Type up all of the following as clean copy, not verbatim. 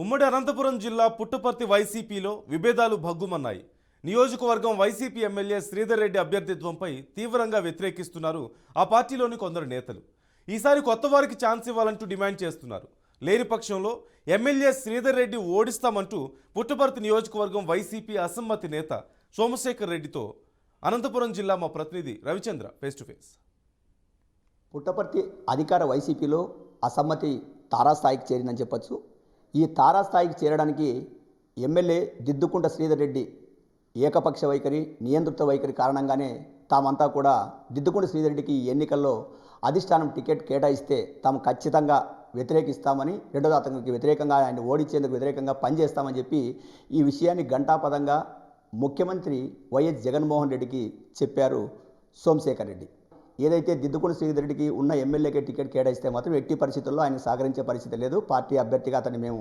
ఉమ్మడి అనంతపురం జిల్లా పుట్టపర్తి వైసీపీలో విభేదాలు భగ్గుమన్నాయి. నియోజకవర్గం వైసీపీ ఎమ్మెల్యే శ్రీధర్ రెడ్డి అభ్యర్థిత్వంపై తీవ్రంగా వ్యతిరేకిస్తున్నారు ఆ పార్టీలోని కొందరు నేతలు. ఈసారి కొత్త వారికి ఛాన్స్ ఇవ్వాలంటూ డిమాండ్ చేస్తున్నారు. లేని పక్షంలో ఎమ్మెల్యే శ్రీధర్ రెడ్డి ఓడిస్తామంటూ పుట్టపర్తి నియోజకవర్గం వైసీపీ అసమ్మతి నేత సోమశేఖర్ రెడ్డితో అనంతపురం జిల్లా మా ప్రతినిధి Ravichandra face to face. Puttaparthi అధికార వైసీపీలో అసమ్మతి తారాస్థాయికి చేరిందని చెప్పచ్చు. ఈ తారాస్థాయికి చేరడానికి ఎమ్మెల్యే దిద్దుకుంట శ్రీధర్ రెడ్డి ఏకపక్ష వైఖరి, నియంతృత్వ వైఖరి కారణంగానే తామంతా కూడా దిద్దుకుంట శ్రీధర్ రెడ్డికి ఈ ఎన్నికల్లో అధిష్టానం టికెట్ కేటాయిస్తే తాము ఖచ్చితంగా వ్యతిరేకిస్తామని, రెండో అతనికి వ్యతిరేకంగా ఆయన ఓడించేందుకు వ్యతిరేకంగా పనిచేస్తామని చెప్పి ఈ విషయాన్ని ఘంటాపథంగా ముఖ్యమంత్రి వైఎస్ జగన్మోహన్ రెడ్డికి చెప్పారు సోమశేఖర్ రెడ్డి. ఏదైతే దిద్దుకుంట శ్రీధర్ రెడ్డికి ఉన్న ఎమ్మెల్యేకే టికెట్ కేటాయిస్తే మాత్రం ఎట్టి పరిస్థితుల్లో ఆయన సహకరించే పరిస్థితి లేదు, పార్టీ అభ్యర్థిగా అతన్ని మేము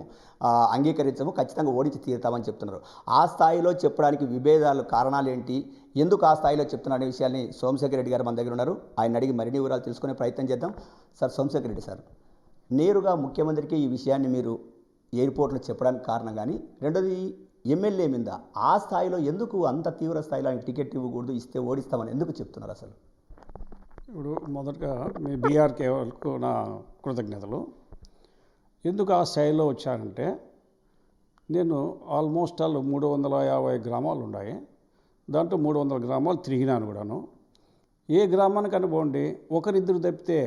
అంగీకరించము, ఖచ్చితంగా ఓడించి తీరుతామని చెప్తున్నారు. ఆ స్థాయిలో చెప్పడానికి విభేదాలు కారణాలు ఏంటి, ఎందుకు ఆ స్థాయిలో చెప్తున్నారు అనే విషయాన్ని సోమశేఖర్ రెడ్డి గారు మన దగ్గర ఉన్నారు. ఆయన అడిగి మరిన్ని వివరాలు తెలుసుకునే ప్రయత్నం చేద్దాం. సార్, సోమశేఖర్ రెడ్డి సార్, నేరుగా ముఖ్యమంత్రికి ఈ విషయాన్ని మీరు ఎయిర్పోర్ట్లో చెప్పడానికి కారణం కానీ, రెండోది ఎమ్మెల్యే మీద ఆ స్థాయిలో ఎందుకు అంత తీవ్ర స్థాయిలో ఆయన టికెట్ ఇవ్వకూడదు, ఇస్తే ఓడిస్తామని ఎందుకు చెప్తున్నారు అసలు? ఇప్పుడు మొదటగా మీ బీఆర్కే వాళ్ళకు నా కృతజ్ఞతలు. ఎందుకు ఆ స్థాయిలో వచ్చానంటే, నేను ఆల్మోస్ట్ 350 గ్రామాలు ఉన్నాయి. దాంట్లో 300 గ్రామాలు తిరిగినాను కూడాను. ఏ గ్రామానికి అనుకోండి ఒకరిద్దరు తప్పితే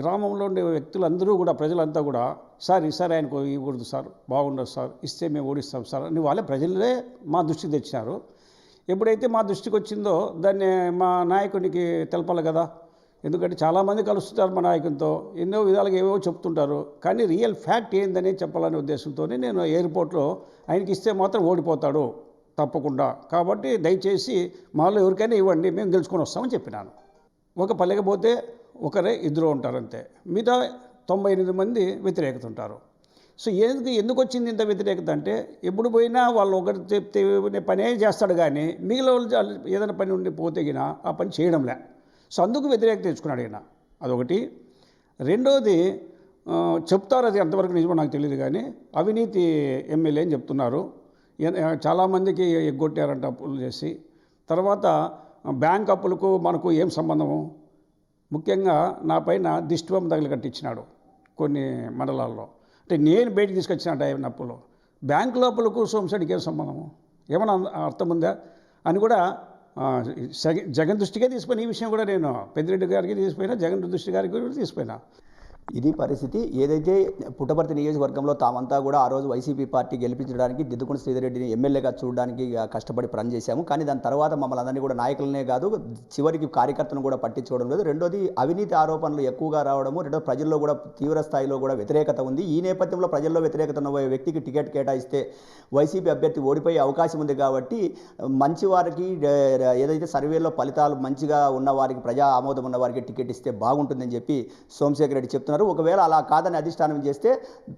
గ్రామంలో ఉండే వ్యక్తులందరూ కూడా, ప్రజలంతా కూడా సార్ ఈసారి ఆయనకు ఇవ్వకూడదు సార్, బాగుండదు సార్, ఇస్తే మేము ఓడిస్తాం సార్ అని వాళ్ళే ప్రజలే మా దృష్టికి తెచ్చినారు. ఎప్పుడైతే మా దృష్టికి వచ్చిందో దాన్ని మా నాయకునికి తెలపాలి కదా. ఎందుకంటే చాలామంది కలుస్తుంటారు మా నాయకునితో, ఎన్నో విధాలుగా ఏవో చెప్తుంటారు, కానీ రియల్ ఫ్యాక్ట్ ఏందనే చెప్పాలనే ఉద్దేశంతో నేను ఎయిర్పోర్ట్లో ఆయనకి ఇస్తే మాత్రం ఓడిపోతాడు తప్పకుండా, కాబట్టి దయచేసి మాలో ఎవరికైనా ఇవ్వండి, మేము గెలుచుకొని వస్తామని చెప్పినాను. ఒక పల్లెకి పోతే ఒకరే ఇద్దరు ఉంటారు అంతే, మిగతా 98 మంది వ్యతిరేకత ఉంటారు. సో ఎందుకు వచ్చింది ఇంత వ్యతిరేకత అంటే, ఎప్పుడు పోయినా వాళ్ళు ఒకటి చెప్తే పనే చేస్తాడు కానీ మిగిలిన వాళ్ళు ఏదైనా పని ఉండి పోతే గిన ఆ పని చేయడంలే. సో అందుకు వ్యతిరేకత తెచ్చుకున్నాడు ఈయన, అదొకటి. రెండోది చెప్తారు, అది ఎంతవరకు నిజమో నాకు తెలియదు కానీ అవినీతి ఎమ్మెల్యే అని చెప్తున్నారు. చాలామందికి ఎగ్గొట్టారంట అప్పులు చేసి. తర్వాత బ్యాంక్ అప్పులకు మనకు ఏం సంబంధము? ముఖ్యంగా నా పైన దిష్టిబొమ్మ తగిలి కట్టించినాడు కొన్ని మండలాల్లో. అంటే నేను బయటికి తీసుకొచ్చినట్టు ఆయన అప్పులు, బ్యాంకు లోపలకు సోమశెట్టికి ఏం సంబంధము, ఏమైనా అర్థం ఉందా అని కూడా జగన్ దృష్టికే తీసుకుని ఈ విషయం కూడా నేను పెద్దిరెడ్డి గారికి తీసుకుపోయినా, జగన్ దృష్టి గారికి కూడా తీసుకుపోయినా. ఇది పరిస్థితి. ఏదైతే పుట్టపర్తి నియోజకవర్గంలో తామంతా కూడా ఆ రోజు వైసీపీ పార్టీ గెలిపించడానికి దిద్దుకుంట శ్రీధర్ రెడ్డిని ఎమ్మెల్యేగా చూడడానికి కష్టపడి పనిచేశాము. కానీ దాని తర్వాత మమ్మల్ని అందరినీ కూడా నాయకులనే కాదు, చివరికి కార్యకర్తను కూడా పట్టించుకోవడం లేదు. రెండోది అవినీతి ఆరోపణలు ఎక్కువగా రావడము, రెండో ప్రజల్లో కూడా తీవ్ర స్థాయిలో కూడా వ్యతిరేకత ఉంది. ఈ నేపథ్యంలో ప్రజల్లో వ్యతిరేకత ఉన్న వ్యక్తికి టికెట్ కేటాయిస్తే వైసీపీ అభ్యర్థి ఓడిపోయే అవకాశం ఉంది. కాబట్టి మంచి వారికి, ఏదైతే సర్వేలో ఫలితాలు మంచిగా ఉన్న వారికి, ప్రజా ఆమోదం ఉన్న వారికి టికెట్ ఇస్తే బాగుంటుందని చెప్పి సోమశేఖర్ రెడ్డి చెప్తున్నారు. ఒకవేళ అలా కాదని అధిష్టానం చేస్తే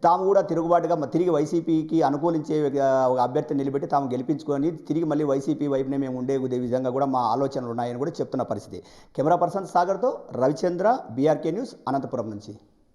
తాము కూడా తిరుగుబాటుగా తిరిగి వైసీపీకి అనుకూలించే ఒక అభ్యర్థిని నిలబెట్టి తాము గెలిపించుకొని తిరిగి మళ్ళీ వైసీపీ వైపునే మేము ఉండే విధంగా కూడా మా ఆలోచనలు ఉన్నాయని కూడా చెప్తున్న పరిస్థితి. కెమెరా పర్సన్ సాగర్తో రవిచంద్ర, బీఆర్కే న్యూస్, అనంతపురం నుంచి.